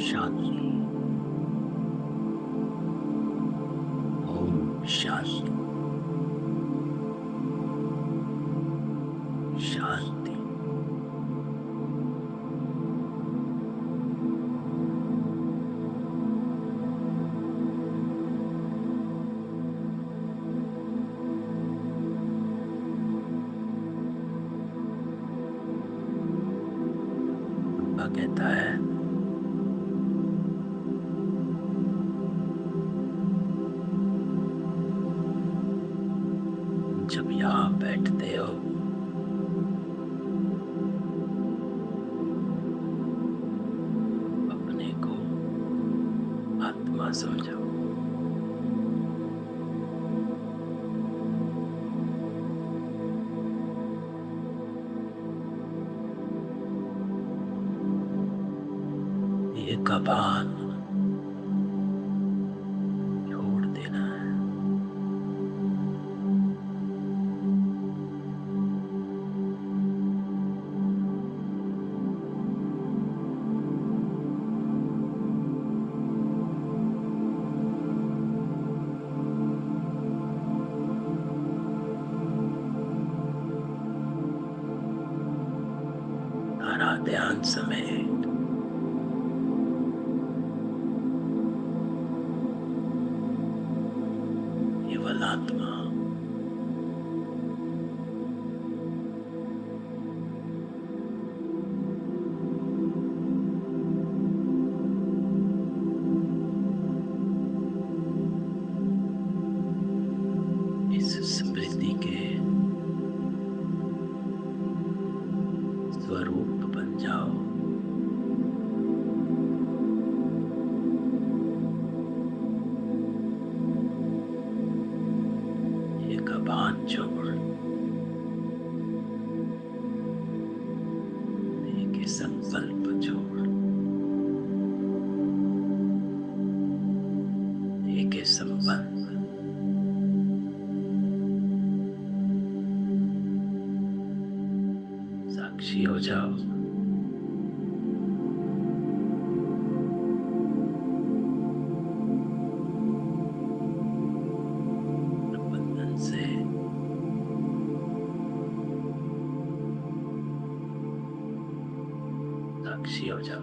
शांति। ओम शांति। शांति। बाबा कहता है जब यहाँ बैठते हो अपने को आत्मा समझो। ये कबान छोड़ देना है। सारा ध्यान समेत केवल आत्मा। इस स्मृति के स्वरूप बन जाओ। ये कबान छोड़ ये संकल्प छोड़ ये संबंध साक्षी हो जाओ। बंधन से साक्षी हो जाओ।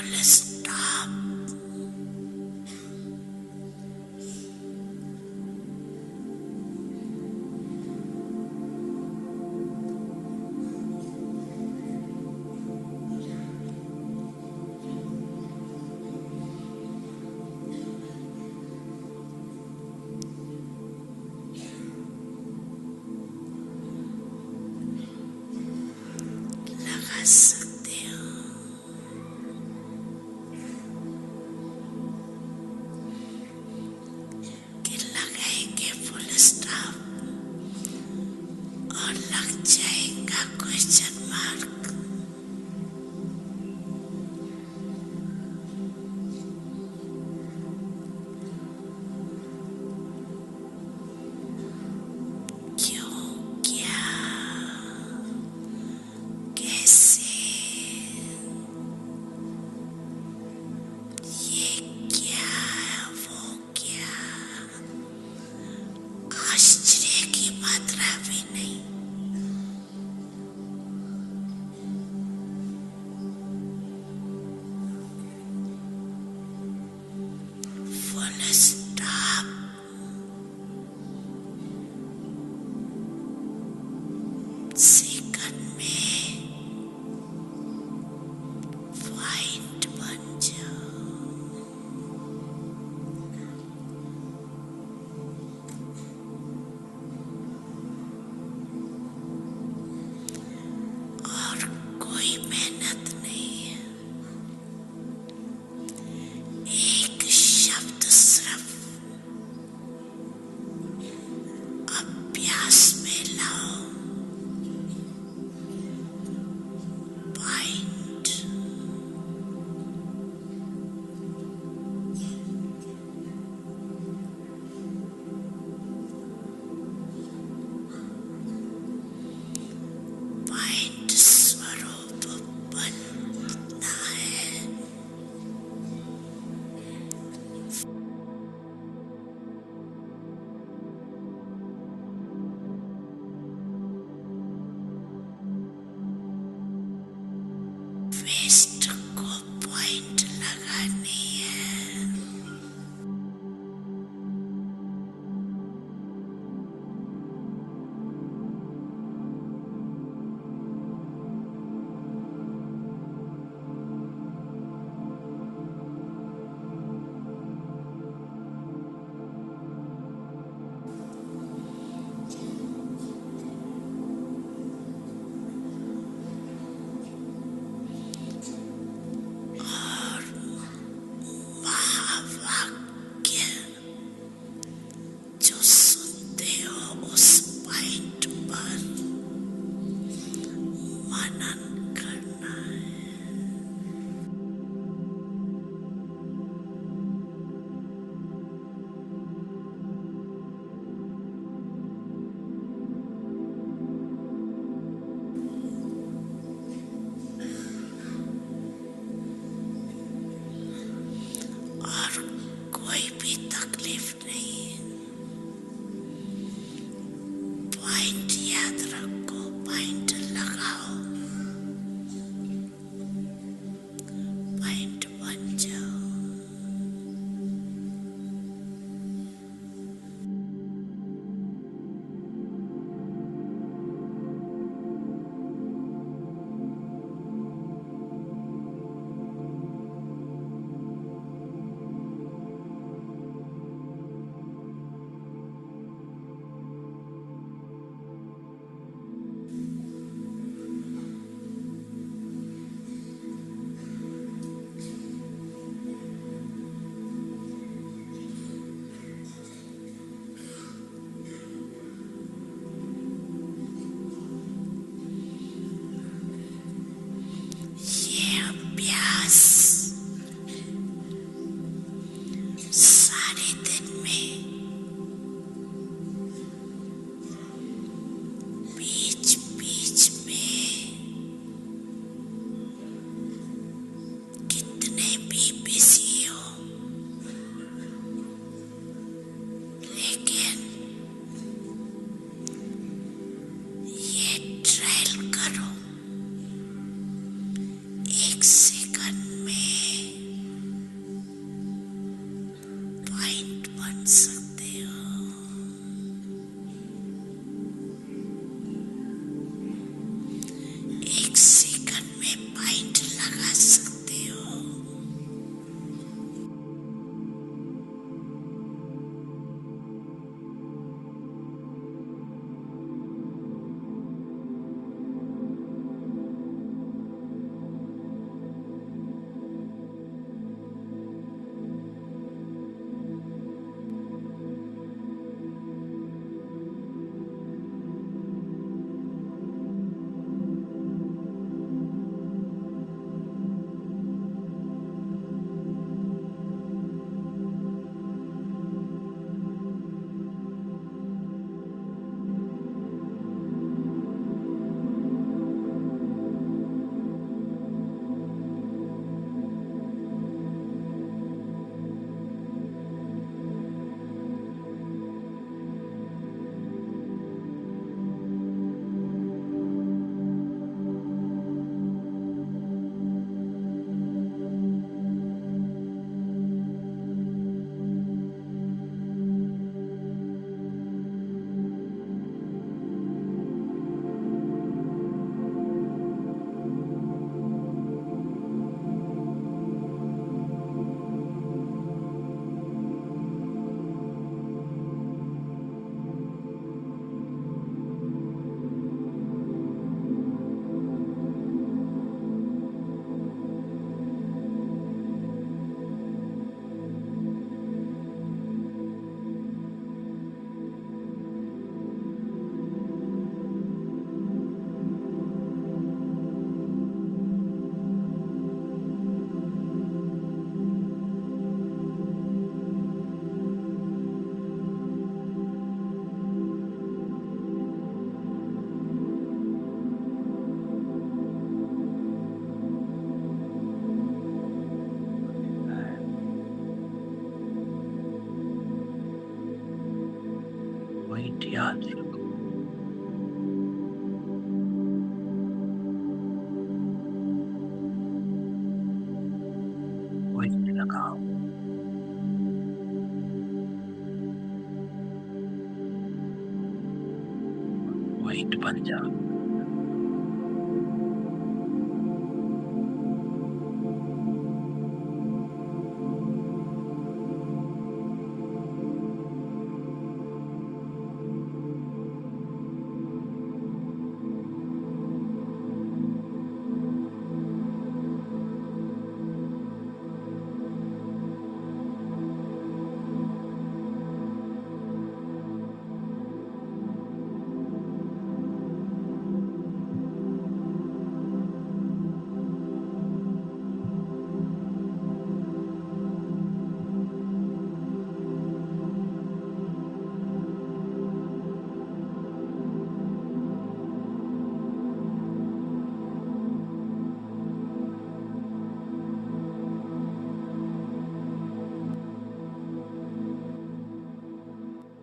full stop. लगा सकते हो कि लगाएंगे फुल स्टॉप और लग जाएगा क्वेश्चन मार्क। क्यों, क्या, कैसे, ये क्या, वो क्या, आश्चर्य की मात्रा भी नहीं। Full stop. सेकंड में पॉइंट बन जाओ। और कोई मेहनत नहीं है, एक शब्द सिर्फ अभ्यास में लाओ। पॉइंट याद रखो। पॉइंट लगाओ। पॉइंट बन जाओ।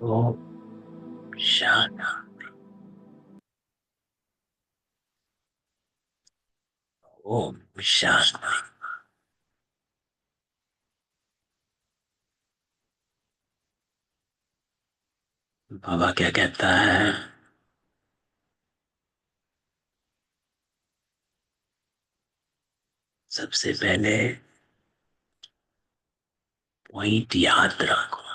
ओम शांति। ओम शांति। बाबा क्या कहता है? सबसे पहले पॉइंट याद रखो।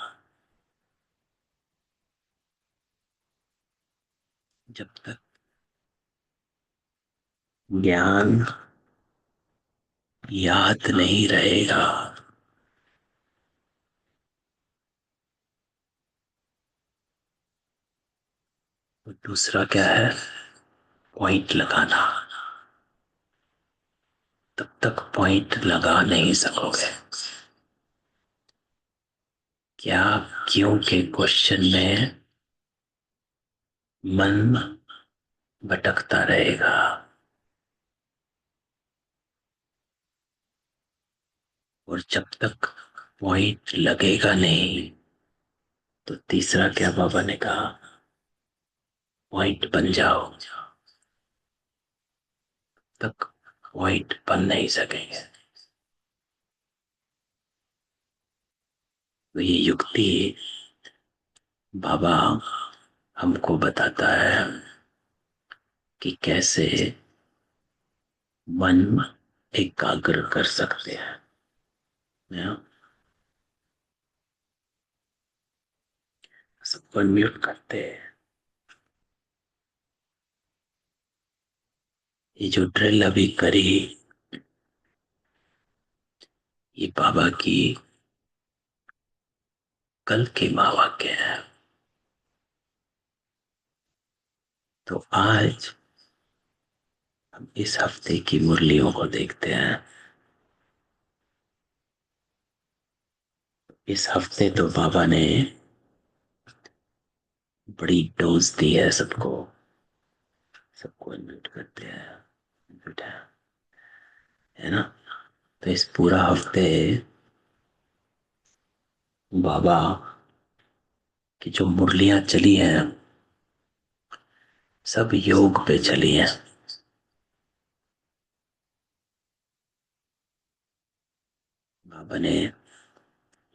जब तक ज्ञान याद नहीं रहेगा, तो दूसरा क्या है? पॉइंट लगाना। तब तक पॉइंट लगा नहीं सकोगे। क्या क्यों के क्वेश्चन में मन भटकता रहेगा। और जब तक पॉइंट लगेगा नहीं, तो तीसरा क्या बाबा ने कहा? पॉइंट बन जाओ। तक पॉइंट बन नहीं सकेंगे। तो ये युक्ति बाबा हमको बताता है कि कैसे मन एकाग्र कर सकते हैं। या? सबको म्यूट करते हैं। ये जो ड्रिल अभी करी, ये बाबा की कल के महावाक्य है। तो आज हम इस हफ्ते की मुरलियों को देखते हैं। इस हफ्ते तो बाबा ने बड़ी डोज दी है सबको। सबको इन्वाइट करते हैं। इन्वाइट है ना? तो इस पूरा हफ्ते बाबा की जो मुरलियां चली हैं, सब योग पे चली हैं। बाबा ने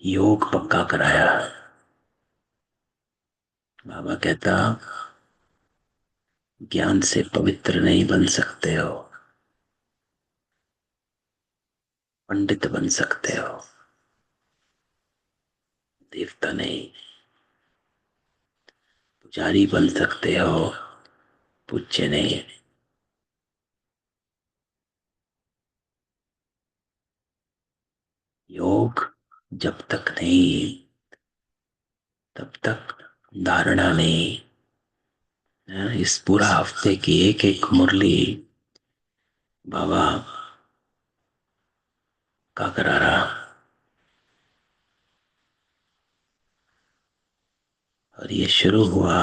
योग पक्का कराया। बाबा कहता, ज्ञान से पवित्र नहीं बन सकते हो, पंडित बन सकते हो, देवता नहीं। पुजारी बन सकते हो, पूज्य नहीं। योग जब तक नहीं, तब तक धारणा नहीं। इस पूरा हफ्ते की एक एक मुरली बाबा का करा रहा। और ये शुरू हुआ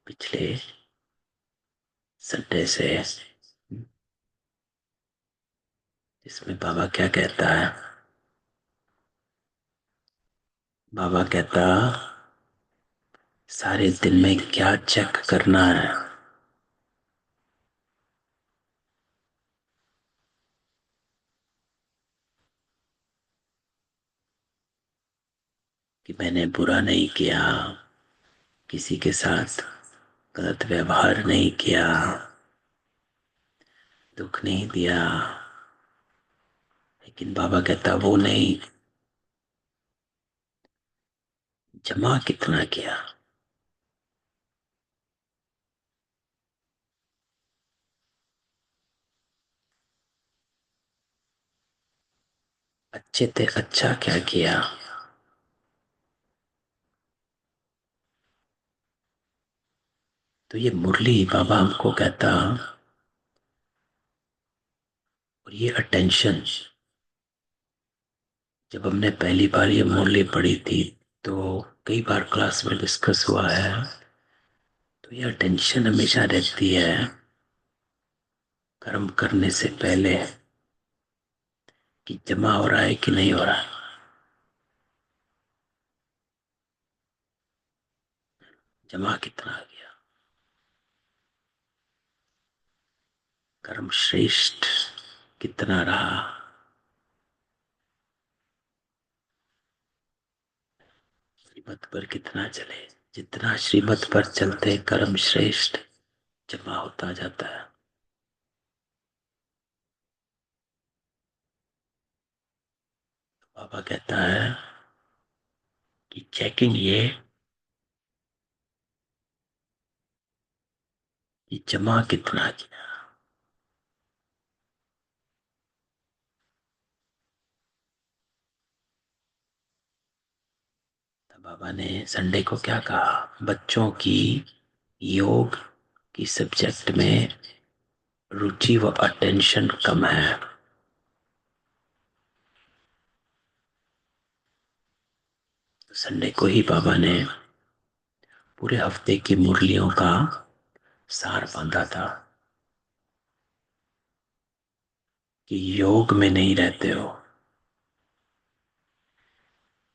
पिछले संडे से। इसमें बाबा क्या कहता है? बाबा कहता, सारे दिन में क्या चेक करना है? कि मैंने बुरा नहीं किया, किसी के साथ गलत व्यवहार नहीं किया, दुख नहीं दिया। लेकिन बाबा कहता वो नहीं, जमा कितना किया। अच्छे थे, अच्छा क्या किया। तो ये मुरली बाबा हमको कहता, और ये अटेंशन, जब हमने पहली बार ये मुरली पढ़ी थी तो कई बार क्लास में डिस्कस हुआ है। तो ये टेंशन हमेशा रहती है कर्म करने से पहले कि जमा हो रहा है कि नहीं हो रहा है। जमा कितना आ गया, कर्म श्रेष्ठ कितना रहा, श्रीमत पर कितना चले। जितना श्रीमत पर चलते कर्म श्रेष्ठ जमा होता जाता है। बाबा कहता है कि चेकिंग ये कि जमा कितना किया। तो बाबा ने संडे को क्या कहा, बच्चों की योग की सब्जेक्ट में रुचि व अटेंशन कम है। तो संडे को ही बाबा ने पूरे हफ्ते की मुरलियों का सार बांधा था कि योग में नहीं रहते हो,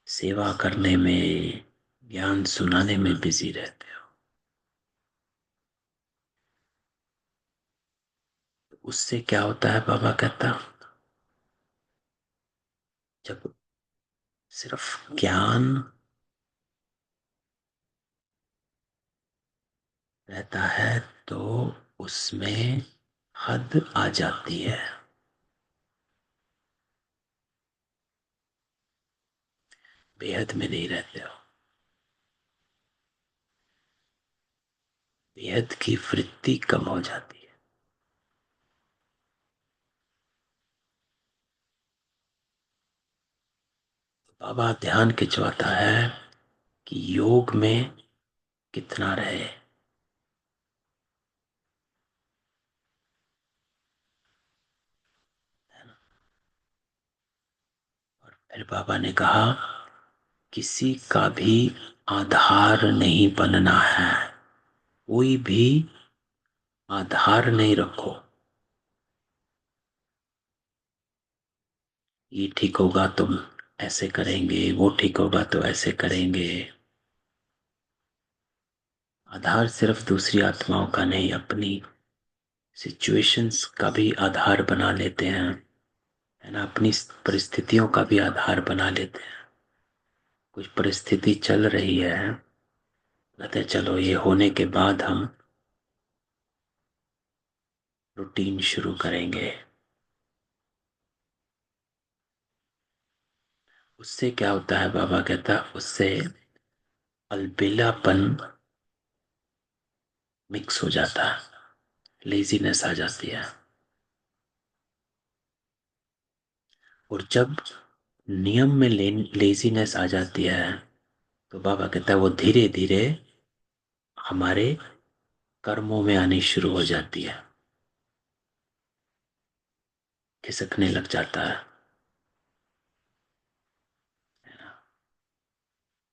सेवा करने में, ज्ञान सुनाने में बिजी रहते हो। उससे क्या होता है बाबा कहता, जब सिर्फ ज्ञान रहता है तो उसमें हद आ जाती है, बेहद में नहीं रहते हो। बेहद की वृत्ति कम हो जाती है। बाबा ध्यान खिंचवाता है कि योग में कितना रहे। फिर बाबा ने कहा, किसी का भी आधार नहीं बनना है, कोई भी आधार नहीं रखो। ये ठीक होगा तो ऐसे करेंगे, वो ठीक होगा तो ऐसे करेंगे। आधार सिर्फ दूसरी आत्माओं का नहीं, अपनी सिचुएशंस का भी आधार बना लेते हैं, है ना। अपनी परिस्थितियों का भी आधार बना लेते हैं। कुछ परिस्थिति चल रही है, कहते हैं चलो ये होने के बाद हम रूटीन शुरू करेंगे। उससे क्या होता है बाबा कहता, उससे अलबेलापन मिक्स हो जाता है, लेजीनेस आ जाती है। और जब नियम में लेजीनेस आ जाती है तो बाबा कहता है वो धीरे धीरे हमारे कर्मों में आनी शुरू हो जाती है, खिसकने लग जाता है।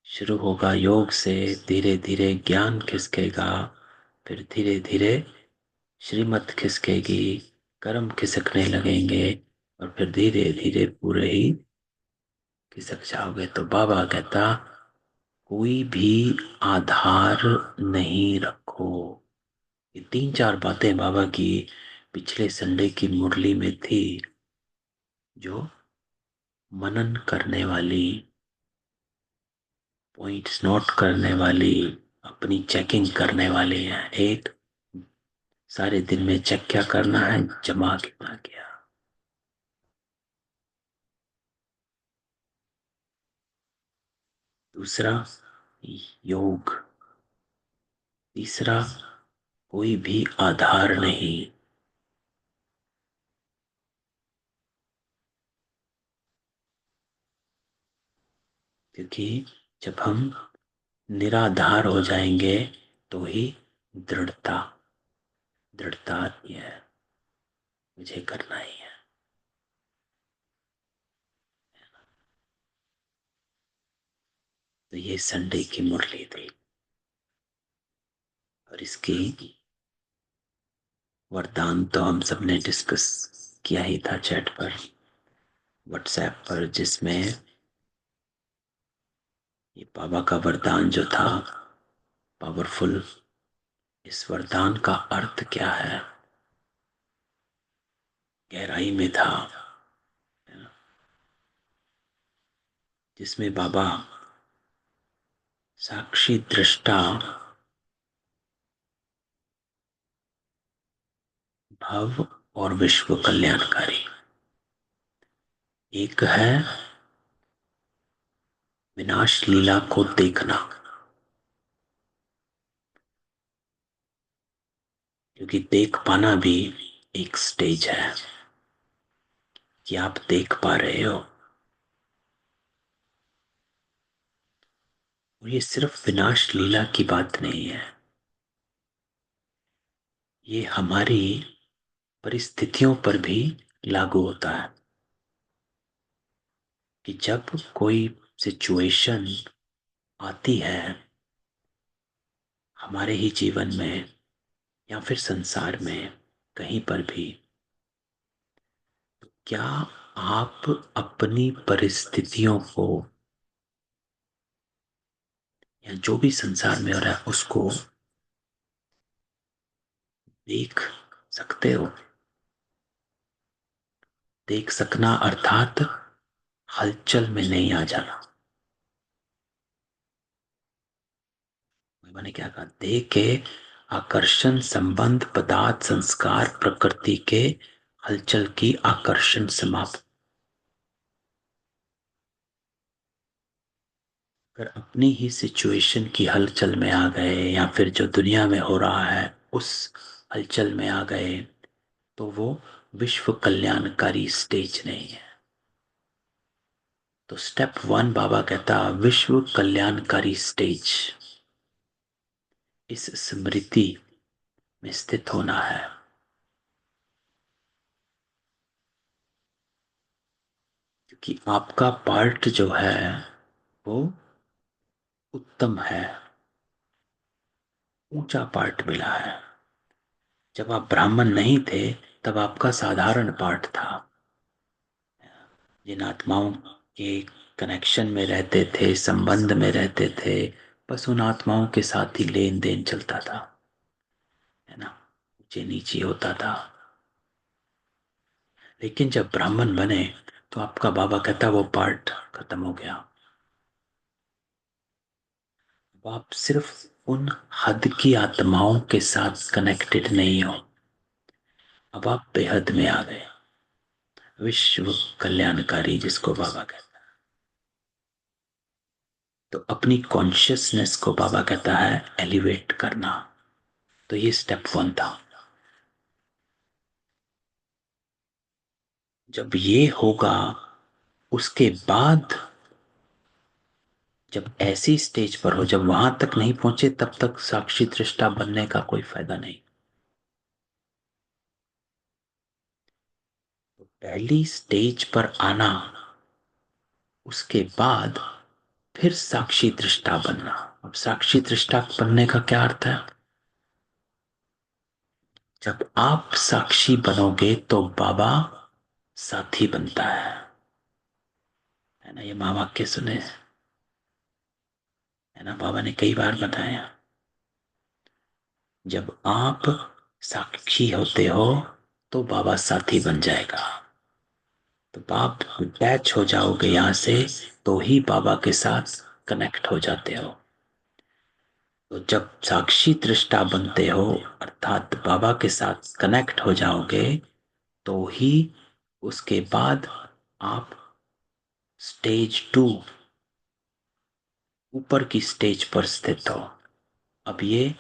शुरू होगा योग से, धीरे धीरे ज्ञान खिसकेगा, फिर धीरे धीरे श्रीमत खिसकेगी, कर्म खिसकने लगेंगे, और फिर धीरे धीरे पूरे ही खिसक जाओगे। तो बाबा कहता कोई भी आधार नहीं रखो। ये 3-4 बातें बाबा की पिछले संडे की मुरली में थी, जो मनन करने वाली, पॉइंट्स नोट करने वाली, अपनी चेकिंग करने वाली है। एक, सारे दिन में चेक क्या करना है, जमा कितना किया। दूसरा, योग। तीसरा, कोई भी आधार नहीं। क्योंकि जब हम निराधार हो जाएंगे तो ही दृढ़ता दृढ़ता आती है, मुझे करना ही है। तो ये संडे की मुरली थी, और इसकी वरदान तो हम सबने डिस्कस किया ही था चैट पर, व्हाट्सएप पर, जिसमें ये बाबा का वरदान जो था पावरफुल, इस वरदान का अर्थ क्या है, गहराई में था। जिसमें बाबा साक्षी दृष्टा, भव और विश्व कल्याणकारी। एक है विनाश लीला को देखना, क्योंकि देख पाना भी एक स्टेज है कि आप देख पा रहे हो। और ये सिर्फ विनाश लीला की बात नहीं है, ये हमारी परिस्थितियों पर भी लागू होता है। कि जब कोई सिचुएशन आती है हमारे ही जीवन में या फिर संसार में कहीं पर भी, क्या आप अपनी परिस्थितियों को या जो भी संसार में हो रहा है उसको देख सकते हो? देख सकना अर्थात हलचल में नहीं आ जाना। मैंने क्या कहा, देह के आकर्षण, संबंध, पदार्थ, संस्कार, प्रकृति के हलचल की आकर्षण समाप्त। अगर अपनी ही सिचुएशन की हलचल में आ गए या फिर जो दुनिया में हो रहा है उस हलचल में आ गए, तो वो विश्व कल्याणकारी स्टेज नहीं है। तो स्टेप 1 बाबा कहता, विश्व कल्याणकारी स्टेज, इस स्मृति में स्थित होना है। क्योंकि आपका पार्ट जो है वो उत्तम है, ऊंचा पार्ट मिला है। जब आप ब्राह्मण नहीं थे तब आपका साधारण पार्ट था। जिन आत्माओं के कनेक्शन में रहते थे, संबंध में रहते थे, बस उन आत्माओं के साथ ही लेन देन चलता था, है ना, ऊंचे नीचे होता था। लेकिन जब ब्राह्मण बने तो आपका बाबा कहता वो पार्ट खत्म हो गया। अब आप सिर्फ उन हद की आत्माओं के साथ कनेक्टेड नहीं हो, अब आप बेहद में आ गए, विश्व कल्याणकारी जिसको बाबा कहता है। तो अपनी कॉन्शियसनेस को बाबा कहता है एलिवेट करना। तो ये स्टेप 1 था। जब ये होगा उसके बाद, जब ऐसी स्टेज पर हो, जब वहां तक नहीं पहुंचे तब तक साक्षी दृष्टा बनने का कोई फायदा नहीं। तो पहली स्टेज पर आना, उसके बाद फिर साक्षी दृष्टा बनना। अब साक्षी दृष्टा बनने का क्या अर्थ है? जब आप साक्षी बनोगे तो बाबा साथी बनता है ना। ये महावाक्य सुने, है है ना। बाबा ने कई बार बताया, जब आप साक्षी होते हो तो बाबा साथी बन जाएगा। तो आप अटैच हो जाओगे यहां से, तो ही बाबा के साथ कनेक्ट हो जाते हो। तो जब साक्षी दृष्टा बनते हो, अर्थात बाबा के साथ कनेक्ट हो जाओगे, तो ही उसके बाद आप स्टेज 2, ऊपर की स्टेज पर स्थित हो। अब ये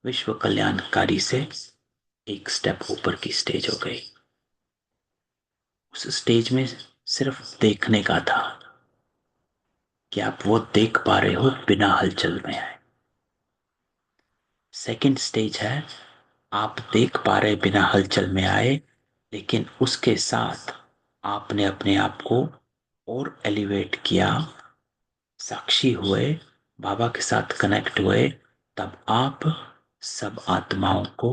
विश्व कल्याणकारी से एक स्टेप ऊपर की स्टेज हो गई। उस स्टेज में सिर्फ देखने का था कि आप वो देख पा रहे हो बिना हलचल में आए। सेकंड स्टेज है, आप देख पा रहे बिना हलचल में आए, लेकिन उसके साथ आपने अपने आप को और एलिवेट किया, साक्षी हुए, बाबा के साथ कनेक्ट हुए। तब आप सब आत्माओं को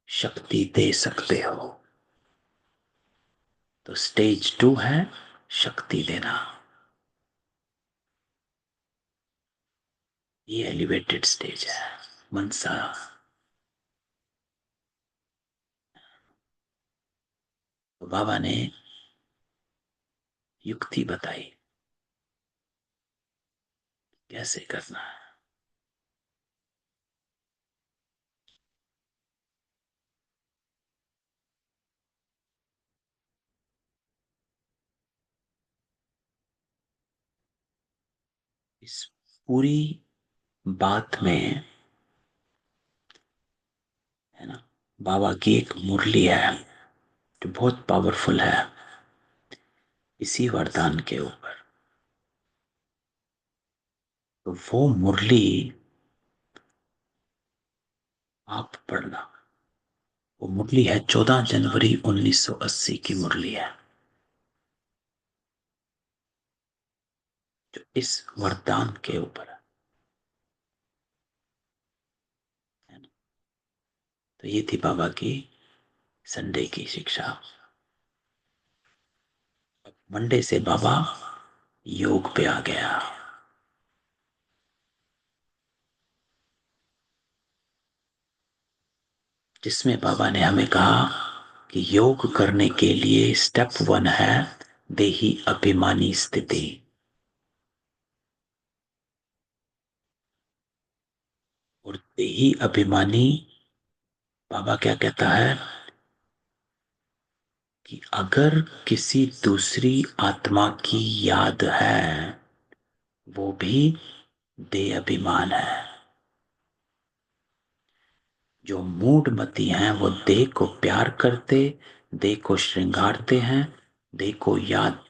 शक्ति दे सकते हो। तो स्टेज 2 है शक्ति देना। ये एलिवेटेड स्टेज है, मनसा। तो बाबा ने युक्ति बताई कैसे करना है। इस पूरी बात में, है ना, बाबा की एक मुरली है जो बहुत पावरफुल है इसी वरदान के ऊपर। तो वो मुरली आप पढ़ना। वो मुरली है 14 जनवरी 1980 की मुरली है, जो इस वरदान के ऊपर है ना। तो ये थी बाबा की संडे की शिक्षा। मंडे से बाबा योग पे आ गया। जिसमें बाबा ने हमें कहा कि योग करने के लिए स्टेप 1 है देही अभिमानी स्थिति। और देही अभिमानी, बाबा क्या कहता है कि अगर किसी दूसरी आत्मा की याद है, वो भी देह अभिमान है। जो मूढ़मती हैं वो देह को प्यार करते, देह को श्रृंगारते हैं, देह को याद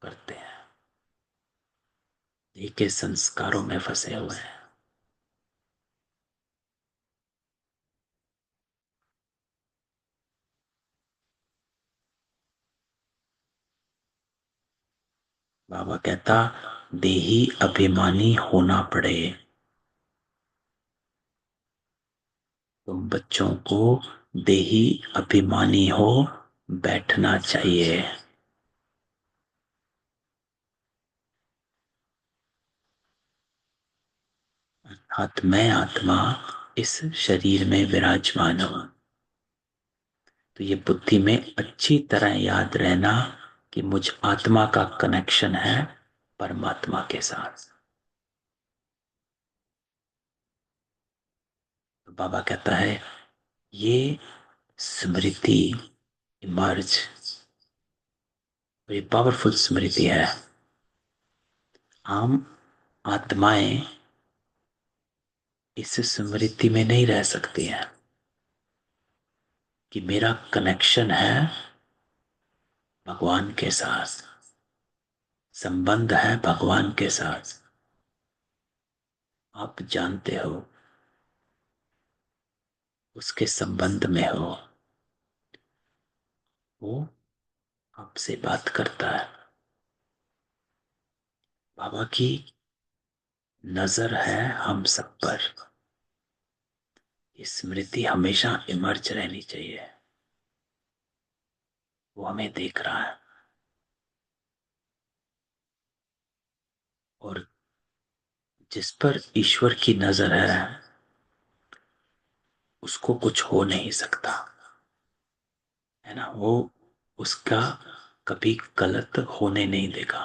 करते हैं, देह के संस्कारों में फंसे हुए हैं। बाबा कहता, देही अभिमानी होना पड़े। तुम बच्चों को देही अभिमानी हो बैठना चाहिए। अर्थात मैं आत्मा इस शरीर में विराजमान हूं। तो ये बुद्धि में अच्छी तरह याद रहना कि मुझ आत्मा का कनेक्शन है परमात्मा के साथ। तो बाबा कहता है ये स्मृति इमर्ज, ये पावरफुल स्मृति है। आम आत्माएं इस स्मृति में नहीं रह सकती हैं कि मेरा कनेक्शन है भगवान के साथ, संबंध है भगवान के साथ। आप जानते हो, उसके संबंध में हो, वो आपसे बात करता है। बाबा की नजर है हम सब पर। ये स्मृति हमेशा इमर्ज रहनी चाहिए। वो हमें देख रहा है। और जिस पर ईश्वर की नजर है उसको कुछ हो नहीं सकता, है ना। वो उसका कभी गलत होने नहीं देगा।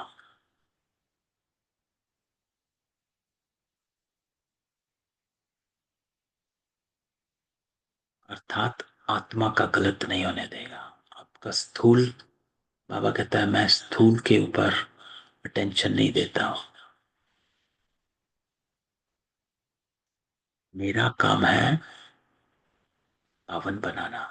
अर्थात आत्मा का गलत नहीं होने देगा। आपका स्थूल, बाबा कहता है मैं स्थूल के ऊपर अटेंशन नहीं देता हूं। मेरा काम है पावन बनाना।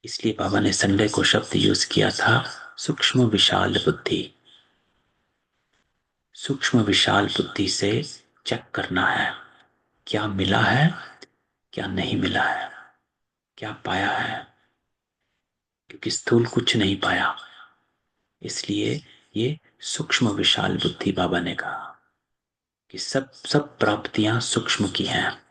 इसलिए बाबा ने संडे को शब्द यूज किया था, सूक्ष्म विशाल बुद्धि। सूक्ष्म विशाल बुद्धि से चेक करना है, क्या मिला है, क्या नहीं मिला है, क्या पाया है। क्योंकि स्थूल कुछ नहीं पाया, इसलिए ये सूक्ष्म विशाल बुद्धि बाबा ने कहा कि सब सब प्राप्तियां सूक्ष्म की हैं।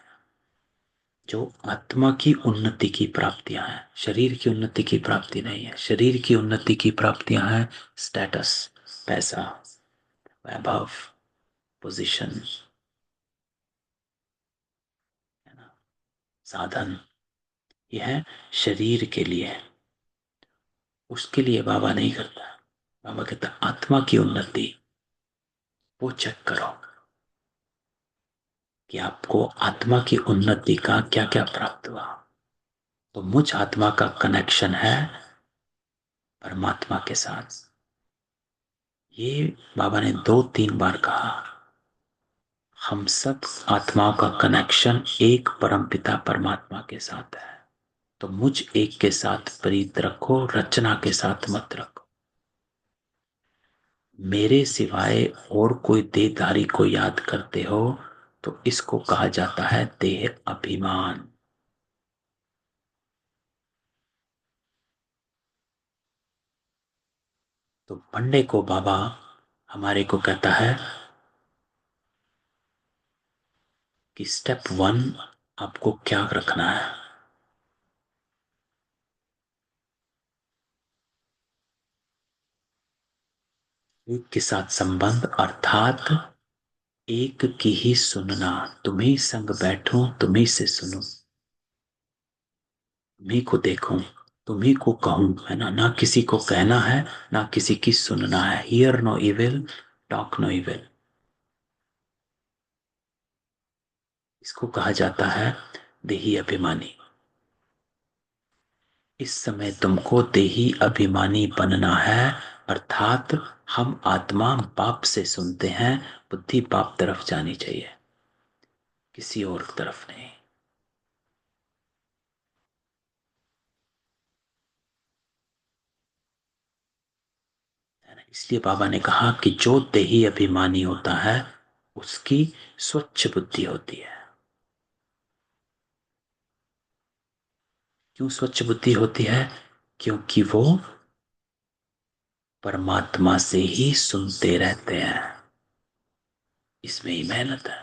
जो आत्मा की उन्नति की प्राप्तियां हैं, शरीर की उन्नति की प्राप्ति नहीं है। शरीर की उन्नति की प्राप्तियां हैं स्टेटस, पैसा, वैभव, पोजीशन, है ना, साधन। यह है शरीर के लिए। उसके लिए बाबा नहीं करता। बाबा कहता आत्मा की उन्नति, वो चेक करो कि आपको आत्मा की उन्नति का क्या क्या प्राप्त हुआ। तो मुझ आत्मा का कनेक्शन है परमात्मा के साथ। ये बाबा ने 2-3 बार कहा। हम सब आत्माओं का कनेक्शन एक परमपिता परमात्मा के साथ है। तो मुझ एक के साथ प्रीत रखो, रचना के साथ मत रखो। मेरे सिवाय और कोई देहधारी को याद करते हो तो इसको कहा जाता है देह अभिमान। तो पंडे को बाबा हमारे को कहता है कि स्टेप 1 आपको क्या रखना है। एक के साथ संबंध, अर्थात एक की ही सुनना। तुम्ही संग बैठूं, तुम्ही से सुनूं, तुम्ही को देखूं, तुम्ही को कहूं, है ना। ना किसी को कहना है, ना किसी की सुनना है। Hear no evil, talk no evil. इसको कहा जाता है देही अभिमानी। इस समय तुमको देही अभिमानी बनना है। अर्थात हम आत्मा बाप से सुनते हैं, बुद्धि बाप तरफ जानी चाहिए, किसी और तरफ नहीं। है ना? इसलिए बाबा ने कहा कि जो देही अभिमानी होता है उसकी स्वच्छ बुद्धि होती है। क्यों स्वच्छ बुद्धि होती है? क्योंकि वो परमात्मा से ही सुनते रहते हैं। इसमें ही मेहनत है।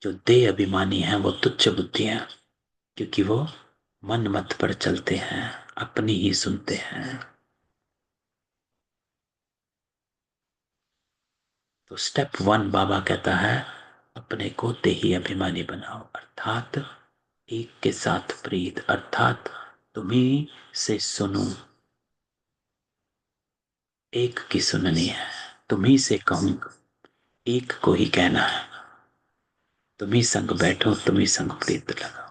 जो देह अभिमानी है वो तुच्छ बुद्धि है, क्योंकि वो मन मत पर चलते हैं, अपनी ही सुनते हैं। तो स्टेप 1 बाबा कहता है अपने को देही अभिमानी बनाओ। अर्थात एक के साथ प्रीत, अर्थात तुम्ही से सुनो। एक की सुननी है, तुम्ही से कहूं, एक को ही कहना है। तुम्ही संग बैठो, तुम्ही संग प्रीत लगाओ।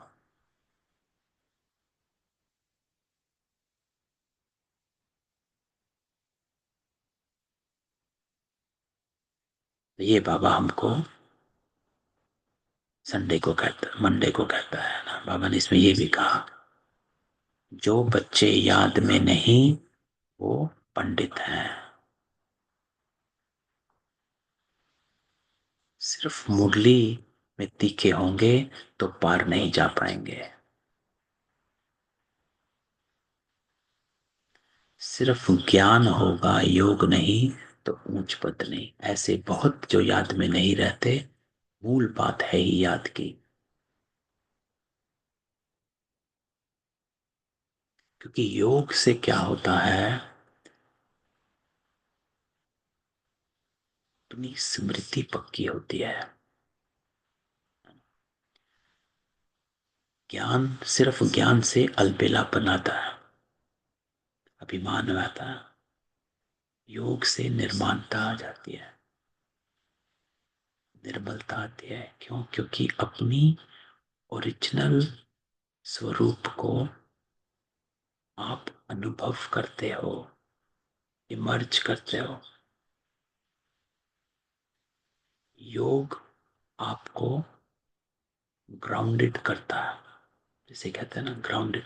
ये बाबा हमको संडे को कहता, मंडे को कहता है ना। बाबा ने इसमें ये भी कहा जो बच्चे याद में नहीं वो पंडित हैं। सिर्फ मुरली में तीखे होंगे तो पार नहीं जा पाएंगे। सिर्फ ज्ञान होगा, योग नहीं तो ऊंच पद नहीं। ऐसे बहुत जो याद में नहीं रहते। मूल बात है ही याद की। क्योंकि योग से क्या होता है, अपनी स्मृति पक्की होती है। ज्ञान सिर्फ ज्ञान से अलबेलापन आता है, अभिमान आता है। योग से निर्माणता आ जाती है, निर्मलता आती है। क्यों? क्योंकि अपनी ओरिजिनल स्वरूप को आप अनुभव करते हो, इमर्ज करते हो। योग आपको ग्राउंडेड करता है, जिसे कहते हैं ना ग्राउंडेड।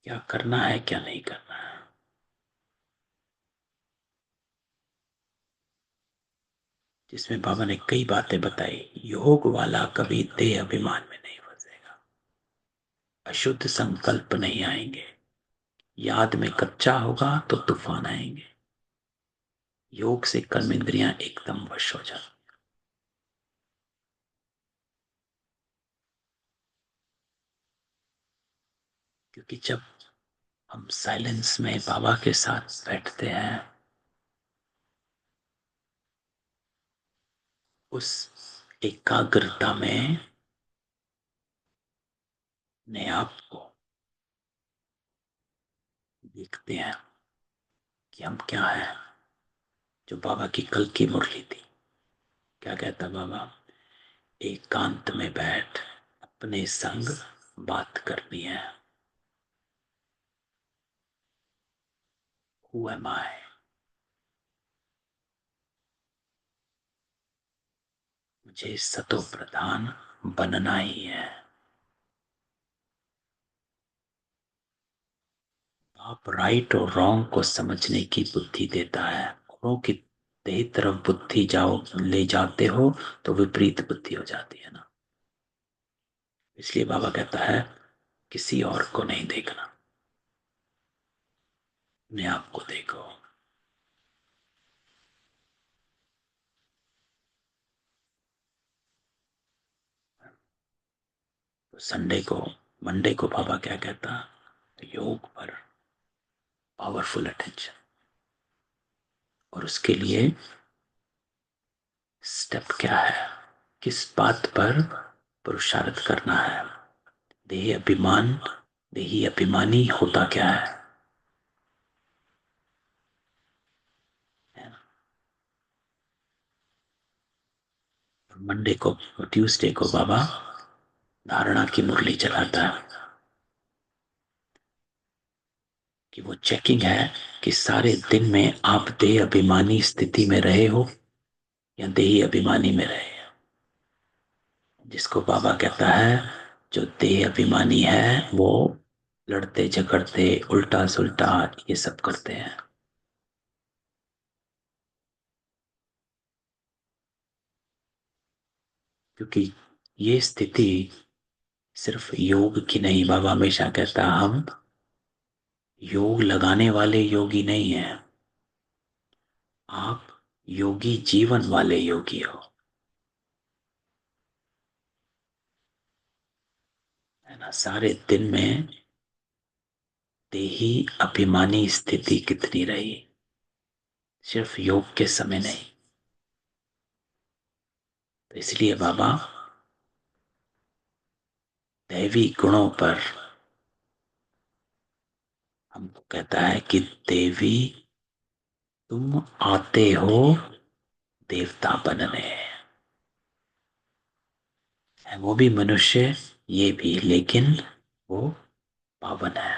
क्या करना है, क्या नहीं करना है, जिसमें बाबा ने कई बातें बताई। योग वाला कभी देह अभिमान में नहीं फंसेगा, अशुद्ध संकल्प नहीं आएंगे, याद में कच्चा होगा तो तूफान आएंगे। योग से कर्म इंद्रियां एकदम वश हो जाती। क्योंकि जब हम साइलेंस में बाबा के साथ बैठते हैं, उस एकाग्रता में अपने आप को देखते हैं कि हम क्या हैं। जो बाबा की कल की मुरली थी, क्या कहता बाबा? एकांत में बैठ अपने संग बात करनी है। Who am I? मुझे सतो प्रधान बनना ही है। आप राइट और रॉन्ग को समझने की बुद्धि देता है। औरों की तेरी तरफ बुद्धि जाओ ले जाते हो तो विपरीत बुद्धि हो जाती है ना। इसलिए बाबा कहता है किसी और को नहीं देखना, अपने आप को देखो। तो संडे को, मंडे को बाबा क्या कहता? योग पर पावरफुल अटेंशन। और उसके लिए स्टेप क्या है, किस बात पर पुरुषार्थ करना है? देह अभिमान, देही अभिमानी होता क्या है ना? मंडे को, ट्यूसडे को बाबा धारणा की मुरली चलाता है कि वो चेकिंग है कि सारे दिन में आप देह अभिमानी स्थिति में रहे हो या देही अभिमानी में रहे हो। जिसको बाबा कहता है जो देह अभिमानी है वो लड़ते झगड़ते उल्टा सुल्टा ये सब करते हैं। क्योंकि ये स्थिति सिर्फ योग की नहीं, बाबा हमेशा कहता हम योग लगाने वाले योगी नहीं हैं, आप योगी जीवन वाले योगी हो, है ना। सारे दिन में देही अभिमानी स्थिति कितनी रही, सिर्फ योग के समय नहीं। तो इसलिए बाबा दैवी गुणों पर हमको कहता है कि देवी तुम आते हो देवता बनने, है वो भी मनुष्य, ये भी, लेकिन वो पावन है।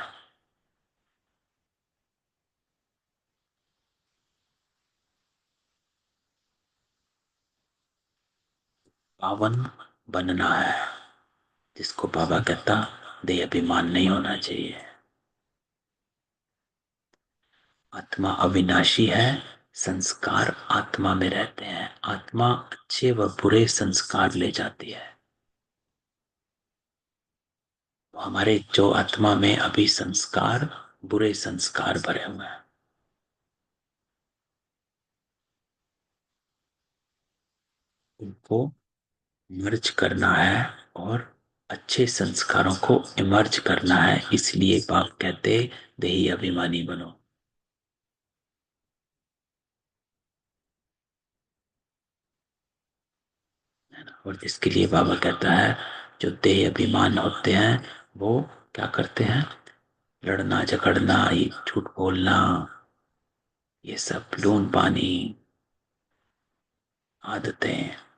पावन बनना है, जिसको बाबा कहता देह अभिमान नहीं होना चाहिए। आत्मा अविनाशी है, संस्कार आत्मा में रहते हैं। आत्मा अच्छे व बुरे संस्कार ले जाती है। तो हमारे जो आत्मा में अभी संस्कार, बुरे संस्कार भरे हुए हैं, उनको मर्ज करना है और अच्छे संस्कारों को इमर्ज करना है, इसलिए बाप कहते देही अभिमानी बनो। है ना। और जिसके लिए बाबा कहता है जो देह अभिमान होते हैं वो क्या करते हैं, लड़ना झगड़ना, ये झूठ बोलना, ये सब लून पानी आदतें।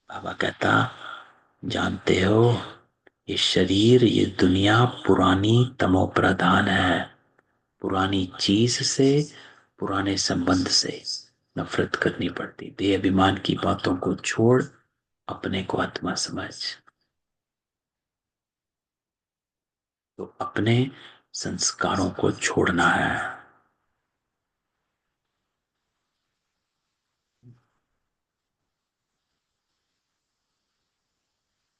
बाबा कहता जानते हो ये शरीर, ये दुनिया पुरानी तमो प्रधान है। पुरानी चीज से, पुराने संबंध से नफरत करनी पड़ती। देह अभिमान की बातों को छोड़, अपने को आत्मा समझ। तो अपने संस्कारों को छोड़ना है।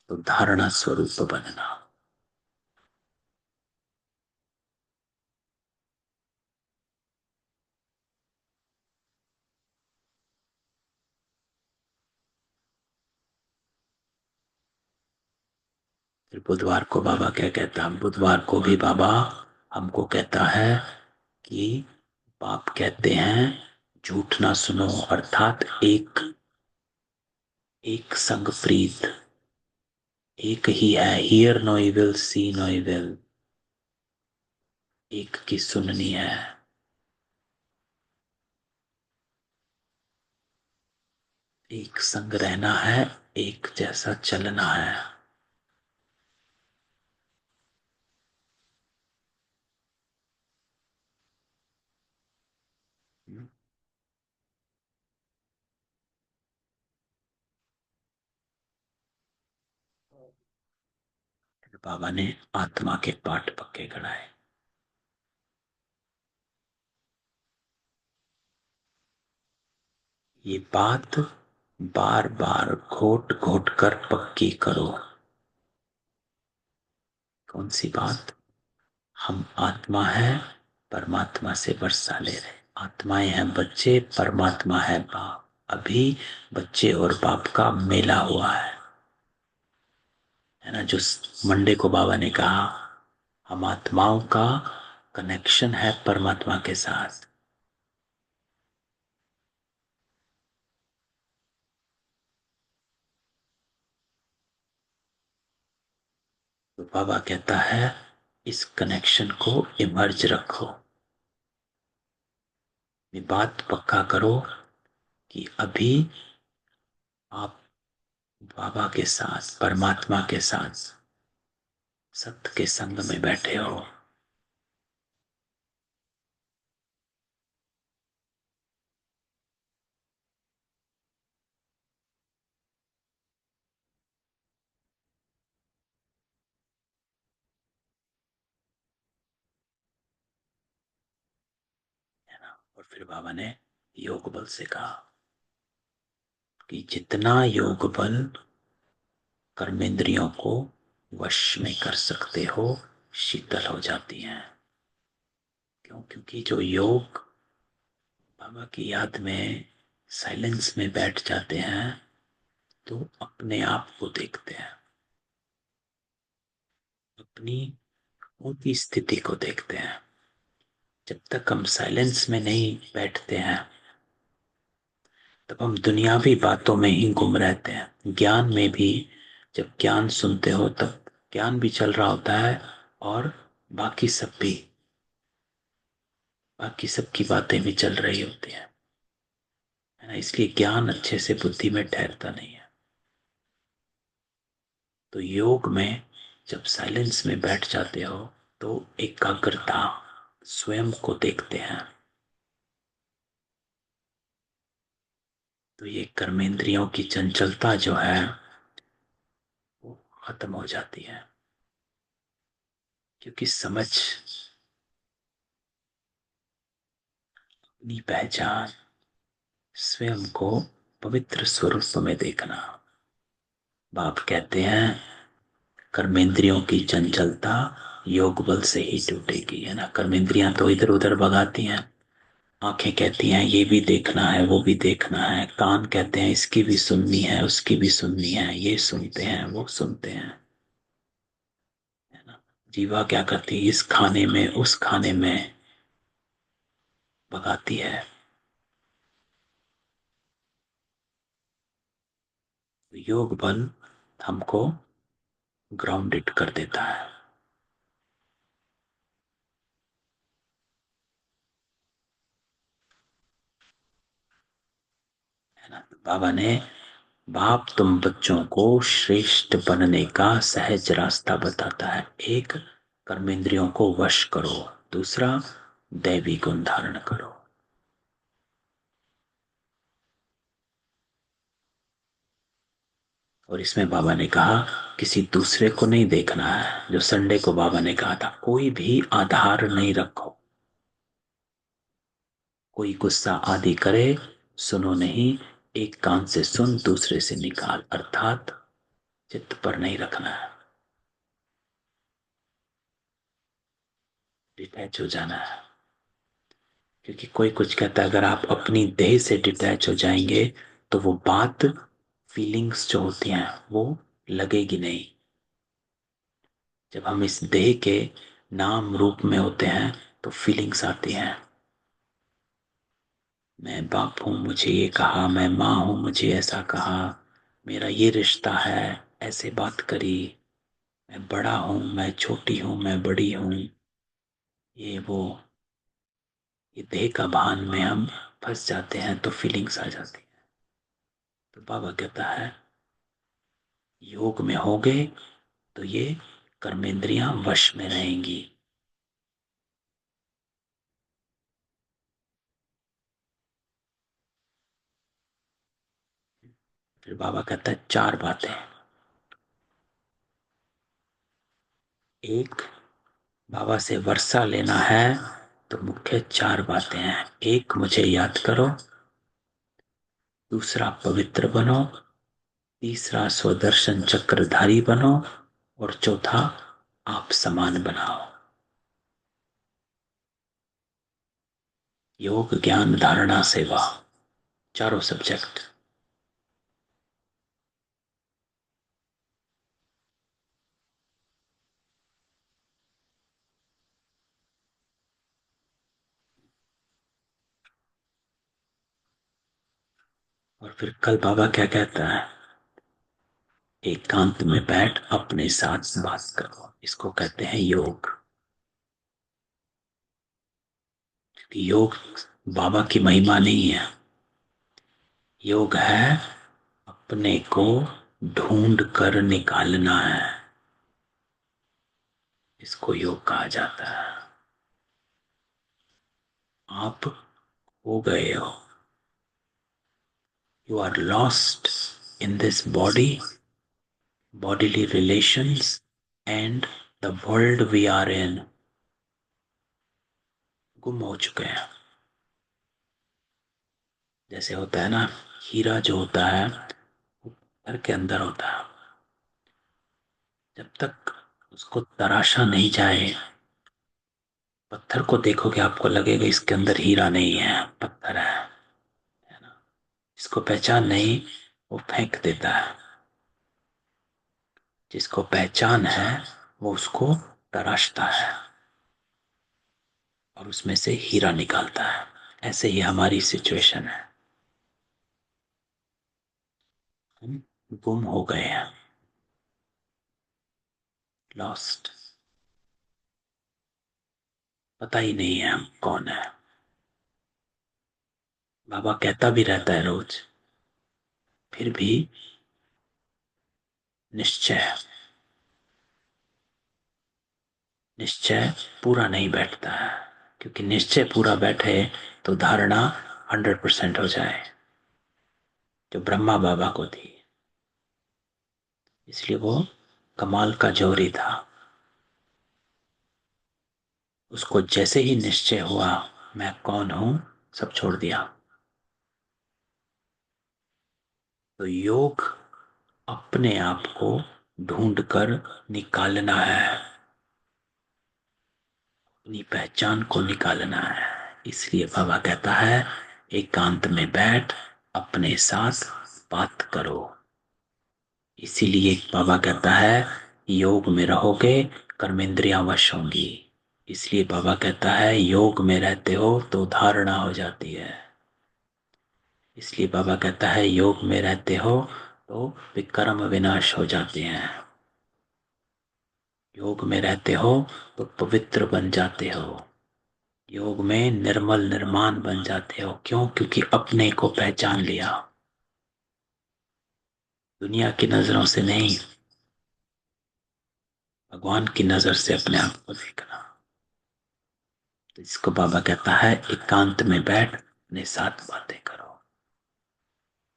तो धारणा स्वरूप बनना। फिर बुधवार को बाबा क्या कहता है, बुधवार को भी बाबा हमको कहता है कि बाप कहते हैं झूठ ना सुनो, अर्थात एक एक संग प्रीत एक ही है। Hear no evil, see no evil, एक की सुननी है। एक संग रहना है, एक जैसा चलना है। फिर बाबा ने आत्मा के पाठ पक्के कराए। ये बात बार बार घोट घोट कर पक्की करो। कौन सी बात? हम आत्मा है, परमात्मा से वर्षा ले रहे। आत्माएं हैं बच्चे, परमात्मा है बाप। अभी बच्चे और बाप का मेला हुआ है ना। जो मंडे को बाबा ने कहा हम आत्माओं का कनेक्शन है परमात्मा के साथ। तो बाबा कहता है इस कनेक्शन को इमर्ज रखो। ये बात पक्का करो कि अभी आप बाबा के साथ, परमात्मा के साथ सत्य के संग में बैठे हो। है ना। और फिर बाबा ने योग बल से कहा कि जितना योग बल कर्मेंद्रियों को वश में कर सकते हो, शीतल हो जाती हैं। क्यों? क्योंकि जो योग बाबा की याद में साइलेंस में बैठ जाते हैं तो अपने आप को देखते हैं, अपनी ऊंची स्थिति को देखते हैं। जब तक हम साइलेंस में नहीं बैठते हैं तब हम दुनियावी बातों में ही गुम रहते हैं। ज्ञान में भी जब ज्ञान सुनते हो तब ज्ञान भी चल रहा होता है और बाकी सब भी, बाकी सबकी बातें भी चल रही होती हैं। है ना। इसलिए ज्ञान अच्छे से बुद्धि में ठहरता नहीं है। तो योग में जब साइलेंस में बैठ जाते हो तो एकाग्रता, स्वयं को देखते हैं। तो ये कर्मेंद्रियों की चंचलता जो है वो खत्म हो जाती है। क्योंकि समझ, अपनी पहचान, स्वयं को पवित्र स्वरूप में देखना। बाप कहते हैं कर्मेंद्रियों की चंचलता योग बल से ही टूटेगी। है ना। कर्मेंद्रियां तो इधर उधर भगाती हैं, आंखें कहती हैं ये भी देखना है, वो भी देखना है। कान कहते हैं इसकी भी सुननी है, उसकी भी सुननी है। ये सुनते हैं, वो सुनते हैं, है ना। जीवा क्या करती है, इस खाने में उस खाने में भगाती है। योग बल हमको ग्राउंडेड कर देता है ना। तो बाबा ने, बाप तुम बच्चों को श्रेष्ठ बनने का सहज रास्ता बताता है। एक, कर्मेंद्रियों को वश करो। दूसरा, दैवी गुण धारण करो। और इसमें बाबा ने कहा किसी दूसरे को नहीं देखना है। जो संडे को बाबा ने कहा था, कोई भी आधार नहीं रखो। कोई गुस्सा आदि करे, सुनो नहीं। एक कान से सुन, दूसरे से निकाल। अर्थात चित्त पर नहीं रखना है, डिटैच हो जाना है। क्योंकि कोई कुछ कहता है, अगर आप अपनी देह से डिटैच हो जाएंगे तो वो बात, फीलिंग्स जो होती हैं वो लगेगी नहीं। जब हम इस देह के नाम रूप में होते हैं तो फीलिंग्स आती हैं। मैं बाप हूं, मुझे ये कहा। मैं माँ हूं, मुझे ऐसा कहा। मेरा ये रिश्ता है, ऐसे बात करी। मैं बड़ा हूं, मैं छोटी हूं, मैं बड़ी हूं। ये वो, ये देह का भान में हम फंस जाते हैं तो फीलिंग्स आ जाती हैं। तो बाबा कहता है योग में होगे तो ये कर्मेंद्रियां वश में रहेंगी। फिर बाबा कहता है चार बातें। एक, बाबा से वर्षा लेना है तो मुख्य चार बातें हैं। एक, मुझे याद करो। दूसरा, पवित्र बनो। तीसरा, स्वदर्शन चक्रधारी बनो। और चौथा, आप समान बनाओ। योग, ज्ञान, धारणा, सेवा, चारों सब्जेक्ट। और फिर कल बाबा क्या कहता है, एकांत में बैठ अपने साथ बात करो। इसको कहते हैं योग। योग बाबा की महिमा नहीं है। योग है अपने को ढूंढ कर निकालना है। इसको योग कहा जाता है। आप हो गए हो, you are lost in this body, bodily relations and the world we are in। गुम हो चुके हैं। जैसे होता है ना, हीरा जो होता है वो घर के अंदर होता है। जब तक उसको तराशा नहीं जाए, पत्थर को देखोगे आपको लगेगा इसके अंदर हीरा नहीं है, पत्थर है ना। इसको पहचान नहीं, वो फेंक देता है। जिसको पहचान है वो उसको तराशता है और उसमें से हीरा निकालता है। ऐसे ही हमारी सिचुएशन है। हम गुम हो गए हैं, लॉस्ट। पता ही नहीं है हम कौन है। बाबा कहता भी रहता है रोज, फिर भी निश्चय, निश्चय पूरा नहीं बैठता है। क्योंकि निश्चय पूरा बैठे तो धारणा 100% हो जाए, जो ब्रह्मा बाबा को थी। इसलिए वो कमाल का जोहरी था। उसको जैसे ही निश्चय हुआ मैं कौन हूं, सब छोड़ दिया। तो योग अपने आप को ढूंढ कर निकालना है, अपनी पहचान को निकालना है। इसलिए बाबा कहता है एकांत में बैठ अपने साथ बात करो। इसीलिए बाबा कहता है योग में रहोगे कर्मेंद्रियां वश होंगी। इसलिए बाबा कहता है योग में रहते हो तो धारणा हो जाती है। इसलिए बाबा कहता है योग में रहते हो तो विकर्म विनाश हो जाते हैं। योग में रहते हो तो पवित्र बन जाते हो। योग में निर्मल निर्माण बन जाते हो। क्यों? क्योंकि अपने को पहचान लिया। दुनिया की नजरों से नहीं, भगवान की नजर से अपने आप को देखना। तो इसको बाबा कहता है एकांत में बैठ अपने साथ बातें करो।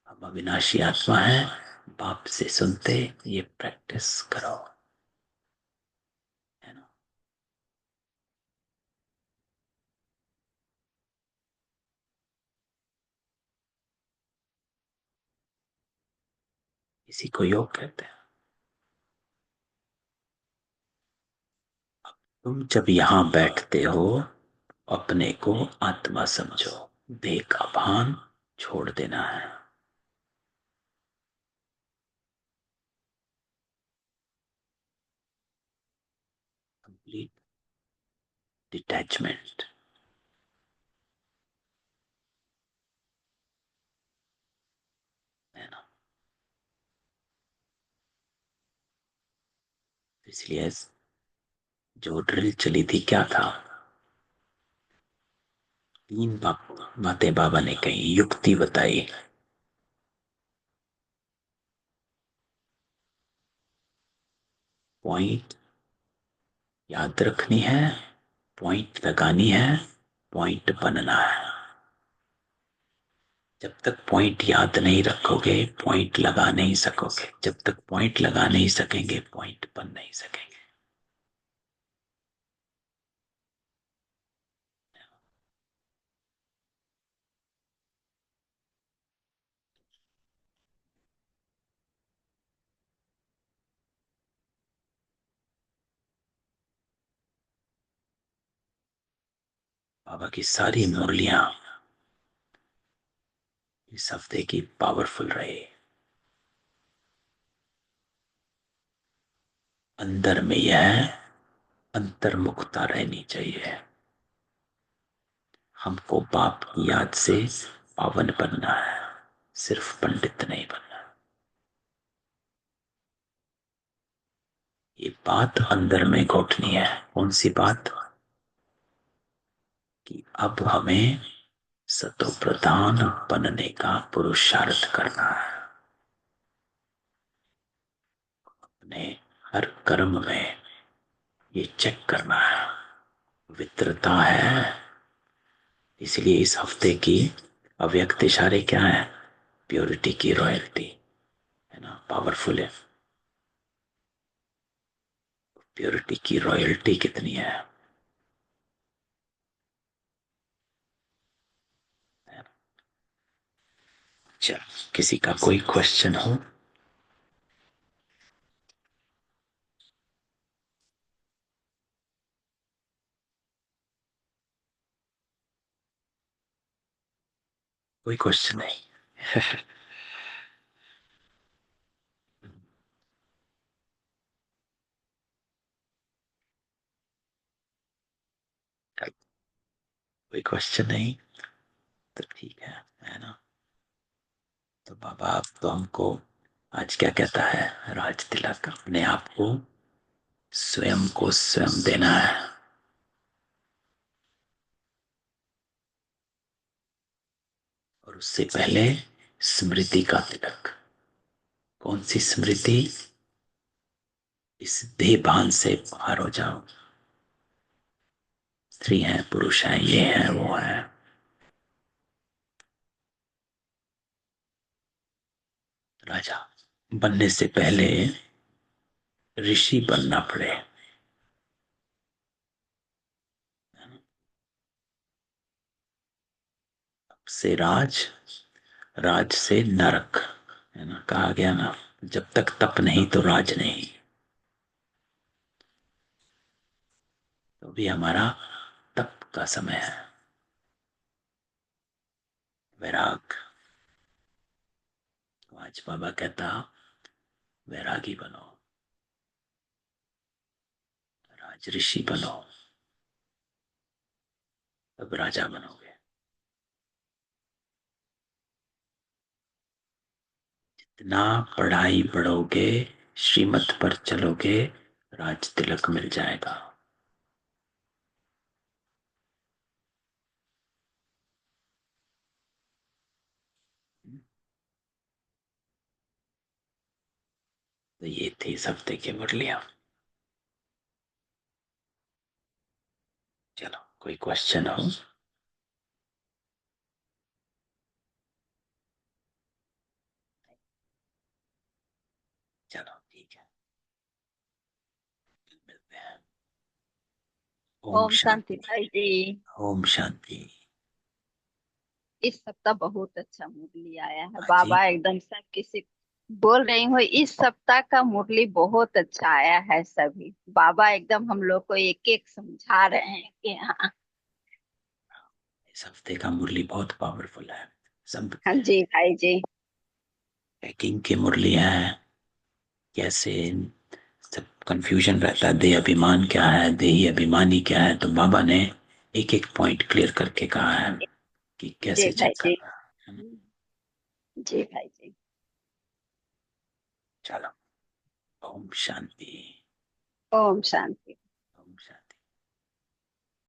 हम अविनाशी आत्मा है, बाप से सुनते ये प्रैक्टिस करो, है ना। इसी को योग कहते हैं। तुम जब यहां बैठते हो अपने को आत्मा समझो, देह का भान छोड़ देना है। कंप्लीट डिटैचमेंट, है ना। इसलिए जो ड्रिल चली थी क्या था, तीन बातें बाबा ने कही, युक्ति बताई। पॉइंट याद रखनी है, पॉइंट लगानी है, पॉइंट बनना है। जब तक पॉइंट याद नहीं रखोगे पॉइंट लगा नहीं सकोगे। जब तक पॉइंट लगा नहीं सकेंगे पॉइंट बन नहीं सकेंगे। बाबा की सारी मुरलियां इस हफ्ते की पावरफुल रहे। अंदर में यह अंतर्मुखता रहनी चाहिए। हमको बाप की याद से पावन बनना है, सिर्फ पंडित नहीं बनना। ये बात अंदर में घोटनी है। कौन सी बात? कि अब हमें सतो प्रधान बनने का पुरुषार्थ करना है। अपने हर कर्म में ये चेक करना है, पवित्रता है। इसलिए इस हफ्ते की अव्यक्त इशारे क्या है? प्योरिटी की रॉयल्टी, है ना, पावरफुल है। प्योरिटी की रॉयल्टी कितनी है? अच्छा, किसी का कोई क्वेश्चन हो? कोई क्वेश्चन नहीं? कोई क्वेश्चन नहीं तो ठीक है ना। तो बाबा आप तो हमको आज क्या कहता है, राज तिलक अपने आप को स्वयं को स्वयं देना है। और उससे पहले स्मृति का तिलक। कौन सी स्मृति? इस देह भान से बाहर हो जाओ। स्त्री है, पुरुष है, ये है, वो है। राजा बनने से पहले ऋषि बनना पड़े। से राज, राज से नरक, है ना, कहा गया ना। जब तक तप नहीं तो राज नहीं। तो भी हमारा तप का समय है। वैराग। तो आज बाबा कहता वैरागी बनो, राज ऋषि बनो, तब राजा बनोगे। जितना पढ़ाई पढ़ोगे, श्रीमत पर चलोगे, राज तिलक मिल जाएगा। तो ये थी इस हफ्ते की मुरलियां। चलो, कोई क्वेश्चन हो? चलो ठीक है, मिलते हैं। ओम ओम शांति शांति। भाई जी। ओम शांति। इस सप्ताह बहुत अच्छा मुरली आया है, हाँ जी। बाबा एकदम सब किसी बोल रही हूँ, इस सप्ताह का मुरली बहुत अच्छा आया है। सभी बाबा एकदम हम लोग को एक एक समझा रहे हैं कि हाँ। इस हफ्ते का मुरली बहुत पावरफुल है। सब हाँ जी भाई जी। पैकिंग की मुरलियां हैं। कैसे सब कंफ्यूजन रहता है, देह अभिमान क्या है, देही अभिमानी क्या है, तो बाबा ने एक एक पॉइंट क्लियर करके कहा है कि जी कैसे भाई चेक जी। करना है। जी भाई जी। चलो, ओम शांति। ओम शांति।